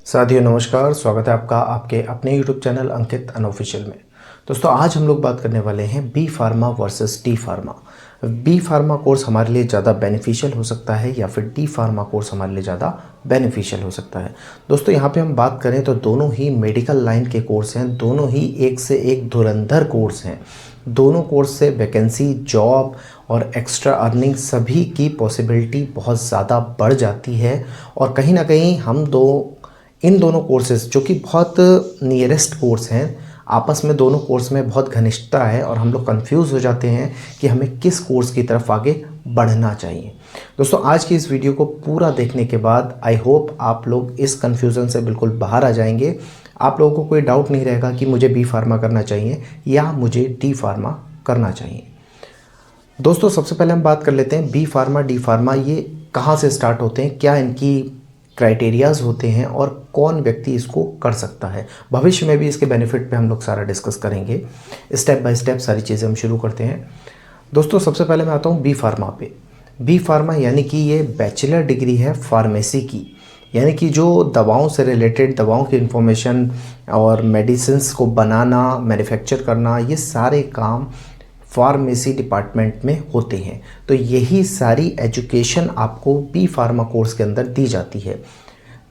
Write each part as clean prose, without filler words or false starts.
साथियों नमस्कार, स्वागत है आपका आपके अपने YouTube चैनल अंकित अनऑफिशियल में। दोस्तों आज हम लोग बात करने वाले हैं B pharma versus D pharma. B pharma course हमारे लिए ज़्यादा बेनिफिशियल हो सकता है या फिर डी फार्मा कोर्स हमारे लिए ज़्यादा बेनिफिशियल हो सकता है। दोस्तों यहाँ पे हम बात करें तो दोनों ही मेडिकल लाइन के कोर्स हैं, दोनों ही एक से एक धुरंधर कोर्स हैं। दोनों कोर्स से वैकेंसी, जॉब और एक्स्ट्रा अर्निंग सभी की पॉसिबिलिटी बहुत ज़्यादा बढ़ जाती है। और कहीं ना कहीं इन दोनों कोर्सेज़ जो कि बहुत नियरेस्ट कोर्स हैं, आपस में दोनों कोर्स में बहुत घनिष्ठता है और हम लोग कंफ्यूज हो जाते हैं कि हमें किस कोर्स की तरफ आगे बढ़ना चाहिए। दोस्तों आज की इस वीडियो को पूरा देखने के बाद आई होप आप लोग इस कन्फ्यूज़न से बिल्कुल बाहर आ जाएंगे। आप लोगों को कोई डाउट नहीं रहेगा कि मुझे बी फार्मा करना चाहिए या मुझे डी फार्मा करना चाहिए। दोस्तों सबसे पहले हम बात कर लेते हैं बी फार्मा डी फार्मा ये कहाँ से स्टार्ट होते हैं, क्या इनकी क्राइटेरियाज होते हैं और कौन व्यक्ति इसको कर सकता है। भविष्य में भी इसके बेनिफिट पे हम लोग सारा डिस्कस करेंगे। स्टेप बाय स्टेप सारी चीज़ें हम शुरू करते हैं। दोस्तों सबसे पहले मैं आता हूँ बी फार्मा पे। बी फार्मा यानी कि ये बैचलर डिग्री है फार्मेसी की, यानी कि जो दवाओं से रिलेटेड, दवाओं की इंफॉर्मेशन और मेडिसिन्स को बनाना, मैन्युफैक्चर करना, ये सारे काम फार्मेसी डिपार्टमेंट में होते हैं। तो यही सारी एजुकेशन आपको बी फार्मा कोर्स के अंदर दी जाती है।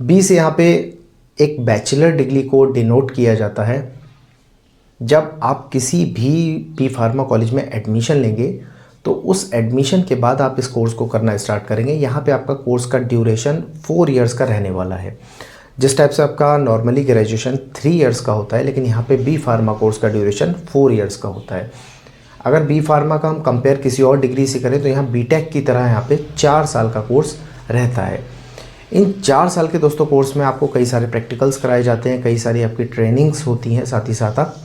बी से यहाँ पे एक बैचलर डिग्री को डिनोट किया जाता है। जब आप किसी भी बी फार्मा कॉलेज में एडमिशन लेंगे तो उस एडमिशन के बाद आप इस कोर्स को करना स्टार्ट करेंगे। यहाँ पे आपका कोर्स का ड्यूरेशन 4 इयर्स का रहने वाला है। जिस टाइप से आपका नॉर्मली ग्रेजुएशन 3 इयर्स का होता है, लेकिन यहाँ पे बी फार्मा कोर्स का ड्यूरेशन 4 इयर्स का होता है। अगर बी फार्मा का हम कंपेयर किसी और डिग्री से करें तो यहाँ बीटेक की तरह यहाँ पे 4 साल का कोर्स रहता है। इन 4 साल के दोस्तों कोर्स में आपको कई सारे प्रैक्टिकल्स कराए जाते हैं, कई सारी आपकी ट्रेनिंग्स होती हैं, साथ ही साथ आप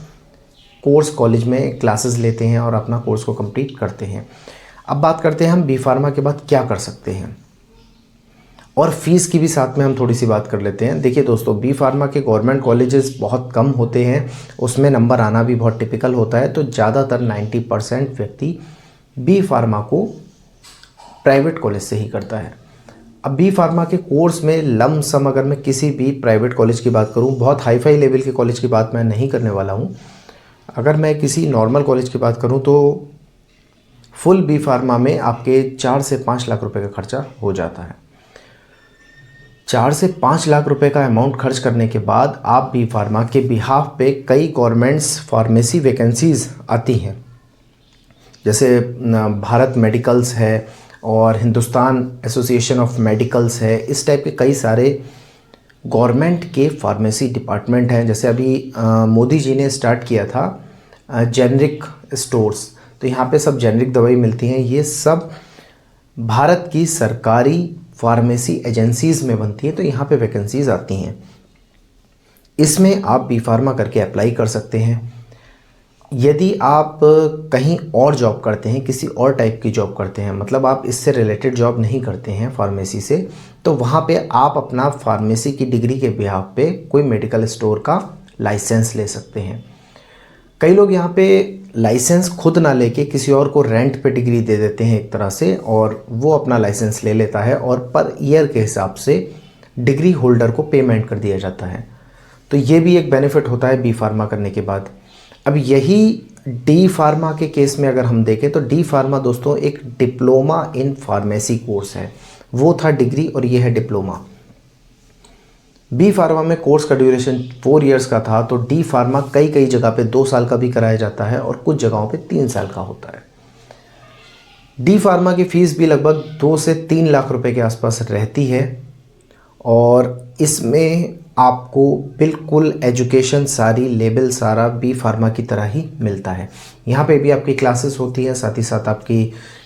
कोर्स कॉलेज में क्लासेस लेते हैं और अपना कोर्स को कंप्लीट करते हैं। अब बात करते हैं हम बी फार्मा के बाद क्या कर सकते हैं, और फीस की भी साथ में हम थोड़ी सी बात कर लेते हैं। देखिए दोस्तों, बी फार्मा के गवर्नमेंट कॉलेजेस बहुत कम होते हैं, उसमें नंबर आना भी बहुत टिपिकल होता है। तो ज़्यादातर 90% व्यक्ति बी फार्मा को प्राइवेट कॉलेज से ही करता है। अब बी फार्मा के कोर्स में लम सम अगर मैं किसी भी प्राइवेट कॉलेज की बात करूं, बहुत हाई फाई लेवल के कॉलेज की बात मैं नहीं करने वाला हूं, अगर मैं किसी नॉर्मल कॉलेज की बात करूं तो फुल बी फार्मा में आपके 4 से 5 लाख रुपए का खर्चा हो जाता है। 4 से 5 लाख रुपए का अमाउंट खर्च करने के बाद आप बी फार्मा के बिहाफ पे कई गवर्नमेंट्स फार्मेसी वैकेंसीज़ आती हैं, जैसे भारत मेडिकल्स है और हिंदुस्तान एसोसिएशन ऑफ मेडिकल्स है। इस टाइप के कई सारे गवर्नमेंट के फार्मेसी डिपार्टमेंट हैं। जैसे अभी मोदी जी ने स्टार्ट किया था जेनरिक स्टोर्स, तो यहाँ पे सब जेनरिक दवाई मिलती हैं। ये सब भारत की सरकारी फार्मेसी एजेंसीज़ में बनती है, तो यहाँ पे वैकेंसीज़ आती हैं। इसमें आप बी फार्मा करके अप्लाई कर सकते हैं। यदि आप कहीं और जॉब करते हैं, किसी और टाइप की जॉब करते हैं, मतलब आप इससे रिलेटेड जॉब नहीं करते हैं फार्मेसी से, तो वहाँ पे आप अपना फार्मेसी की डिग्री के बिहाफ पे कोई मेडिकल स्टोर का लाइसेंस ले सकते हैं। कई लोग यहाँ पे लाइसेंस खुद ना लेके किसी और को रेंट पे डिग्री दे देते हैं एक तरह से, और वो अपना लाइसेंस ले लेता है और पर ईयर के हिसाब से डिग्री होल्डर को पेमेंट कर दिया जाता है। तो ये भी एक बेनिफिट होता है बी फार्मा करने के बाद। अब यही डी फार्मा के केस में अगर हम देखें तो डी फार्मा दोस्तों एक डिप्लोमा इन फार्मेसी कोर्स है। वो था डिग्री और ये है डिप्लोमा। बी फार्मा में कोर्स का ड्यूरेशन 4 इयर्स का था, तो डी फार्मा कई कई जगह पे 2 साल का भी कराया जाता है और कुछ जगहों पे 3 साल का होता है। डी फार्मा की फ़ीस भी लगभग 2 से 3 लाख रुपए के आसपास रहती है, और इसमें आपको बिल्कुल एजुकेशन सारी, लेवल सारा बी फार्मा की तरह ही मिलता है। यहाँ पे भी आपकी क्लासेस होती हैं, साथ ही साथ आपकी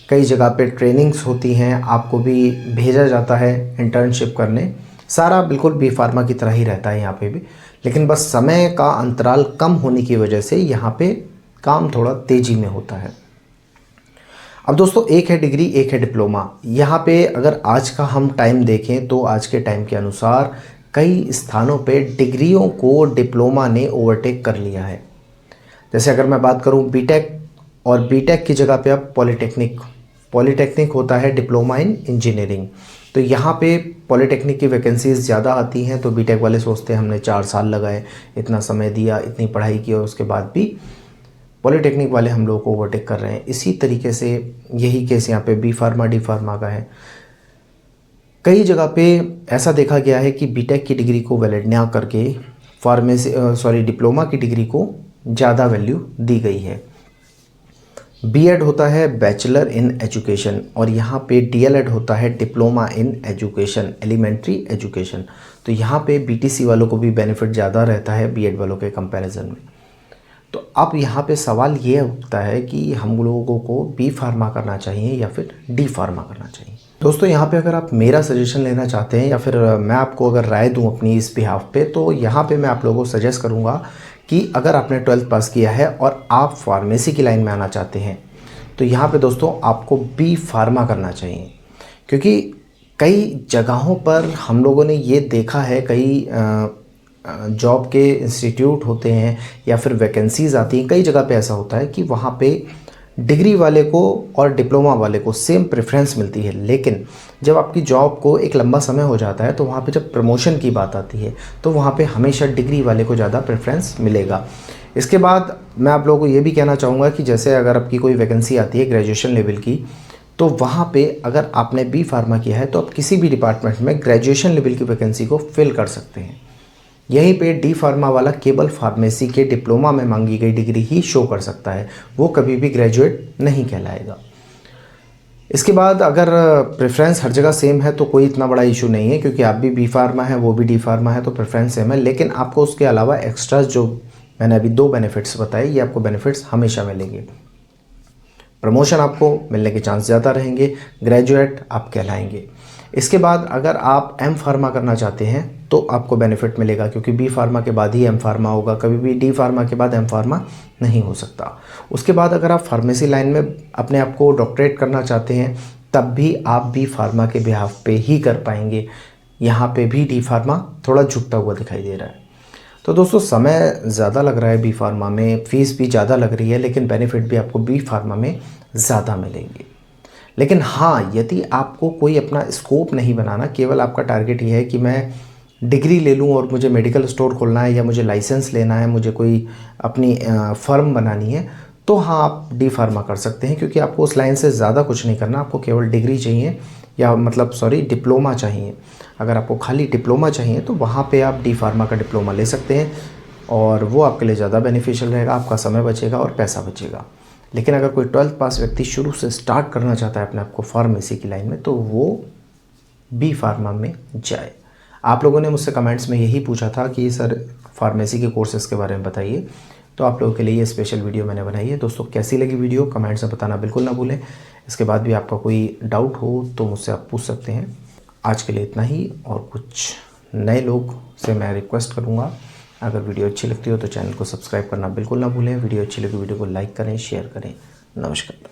कई जगह पे ट्रेनिंग्स होती हैं, आपको भी भेजा जाता है इंटर्नशिप करने। सारा बिल्कुल बी फार्मा की तरह ही रहता है यहाँ पे भी, लेकिन बस समय का अंतराल कम होने की वजह से यहाँ पे काम थोड़ा तेज़ी में होता है। अब दोस्तों एक है डिग्री, एक है डिप्लोमा। यहाँ पे अगर आज का हम टाइम देखें तो आज के टाइम के अनुसार कई स्थानों पे डिग्रियों को डिप्लोमा ने ओवरटेक कर लिया है। जैसे अगर मैं बात करूँ बीटेक, और बीटेक की जगह पे अब पॉलीटेक्निक होता है डिप्लोमा इन इंजीनियरिंग। तो यहाँ पे पॉलीटेक्निक की वैकेंसीज़ ज़्यादा आती हैं, तो बीटेक वाले सोचते हैं हमने 4 साल लगाए, इतना समय दिया, इतनी पढ़ाई की और उसके बाद भी पॉलीटेक्निक वाले हम लोगों को ओवरटेक कर रहे हैं। इसी तरीके से यही केस यहाँ पे बी फार्मा डी फार्मा का है। कई जगह पे ऐसा देखा गया है कि बीटेक की डिग्री को वैलिड ना करके डिप्लोमा की डिग्री को ज़्यादा वैल्यू दी गई है। बीएड होता है बैचलर इन एजुकेशन और यहाँ पे डीएलएड होता है diploma in education, elementary education. तो यहाँ पे बीटीसी वालों को भी बेनिफिट ज़्यादा रहता है बीएड वालों के कंपैरिजन में। तो अब यहाँ पे सवाल ये उठता है कि हम लोगों को बी फार्मा करना चाहिए या फिर डी फार्मा करना चाहिए। दोस्तों यहाँ पे अगर आप मेरा सजेशन लेना चाहते हैं या फिर मैं आपको अगर राय दूँ अपनी इस बिहाफ पे, तो यहाँ पे मैं आप लोगों को सजेस्ट करूँगा कि अगर आपने 12th पास किया है और आप फार्मेसी की लाइन में आना चाहते हैं तो यहाँ पे दोस्तों आपको बी फार्मा करना चाहिए। क्योंकि कई जगहों पर हम लोगों ने ये देखा है, कई जॉब के इंस्टीट्यूट होते हैं या फिर वैकेंसीज़ आती हैं, कई जगह पे ऐसा होता है कि वहाँ पे डिग्री वाले को और डिप्लोमा वाले को सेम प्रेफरेंस मिलती है। लेकिन जब आपकी जॉब को एक लंबा समय हो जाता है तो वहाँ पे जब प्रमोशन की बात आती है तो वहाँ पे हमेशा डिग्री वाले को ज़्यादा प्रेफरेंस मिलेगा। इसके बाद मैं आप लोगों को ये भी कहना चाहूँगा कि जैसे अगर आपकी कोई वैकेंसी आती है ग्रेजुएशन लेवल की, तो वहाँ पे अगर आपने बी फार्मा किया है तो आप किसी भी डिपार्टमेंट में ग्रेजुएशन लेवल की वैकेंसी को फिल कर सकते हैं। यहीं पे डी फार्मा वाला केवल फार्मेसी के डिप्लोमा में मांगी गई डिग्री ही शो कर सकता है, वो कभी भी ग्रेजुएट नहीं कहलाएगा। इसके बाद अगर प्रेफरेंस हर जगह सेम है तो कोई इतना बड़ा इशू नहीं है, क्योंकि आप भी बी फार्मा है वो भी डी फार्मा है, तो प्रेफरेंस सेम है। लेकिन आपको उसके अलावा एक्स्ट्रा जो मैंने अभी 2 बेनिफिट्स बताए, ये आपको बेनिफिट्स हमेशा मिलेंगे। प्रमोशन आपको मिलने के चांस ज़्यादा रहेंगे, ग्रेजुएट आप कहलाएंगे। इसके बाद अगर आप एम फार्मा करना चाहते हैं तो आपको बेनिफिट मिलेगा, क्योंकि बी फार्मा के बाद ही एम फार्मा होगा, कभी भी डी फार्मा के बाद एम फार्मा नहीं हो सकता। उसके बाद अगर आप फार्मेसी लाइन में अपने आप को डॉक्टरेट करना चाहते हैं तब भी आप बी फार्मा के बिहाफ पे ही कर पाएंगे। यहाँ पे भी डी फार्मा थोड़ा झुकता हुआ दिखाई दे रहा है। तो दोस्तों समय ज़्यादा लग रहा है बी फार्मा में, फ़ीस भी ज़्यादा लग रही है, लेकिन बेनिफिट भी आपको बी फार्मा में ज़्यादा मिलेंगे। लेकिन हाँ, यदि आपको कोई अपना स्कोप नहीं बनाना, केवल आपका टारगेट ये है कि मैं डिग्री ले लूँ और मुझे मेडिकल स्टोर खोलना है या मुझे लाइसेंस लेना है, मुझे कोई अपनी फर्म बनानी है, तो हाँ आप डी फार्मा कर सकते हैं। क्योंकि आपको उस लाइन से ज़्यादा कुछ नहीं करना, आपको केवल डिग्री चाहिए या डिप्लोमा चाहिए। अगर आपको खाली डिप्लोमा चाहिए तो वहाँ पे आप डी फार्मा का डिप्लोमा ले सकते हैं और वो आपके लिए ज़्यादा बेनिफिशियल रहेगा, आपका समय बचेगा और पैसा बचेगा। लेकिन अगर कोई 12th पास व्यक्ति शुरू से स्टार्ट करना चाहता है अपने आप को फार्मेसी की लाइन में, तो वो बी फार्मा में जाए। आप लोगों ने मुझसे कमेंट्स में यही पूछा था कि सर फार्मेसी के कोर्सेज़ के बारे में बताइए, तो आप लोगों के लिए ये स्पेशल वीडियो मैंने बनाई है। दोस्तों कैसी लगी वीडियो कमेंट्स में बताना बिल्कुल ना भूलें। इसके बाद भी आपका कोई डाउट हो तो मुझसे आप पूछ सकते हैं। आज के लिए इतना ही, और कुछ नए लोग से मैं रिक्वेस्ट करूँगा, अगर वीडियो अच्छी लगती हो तो चैनल को सब्सक्राइब करना बिल्कुल ना भूलें। वीडियो अच्छी लगी वीडियो को लाइक करें, शेयर करें। नमस्कार।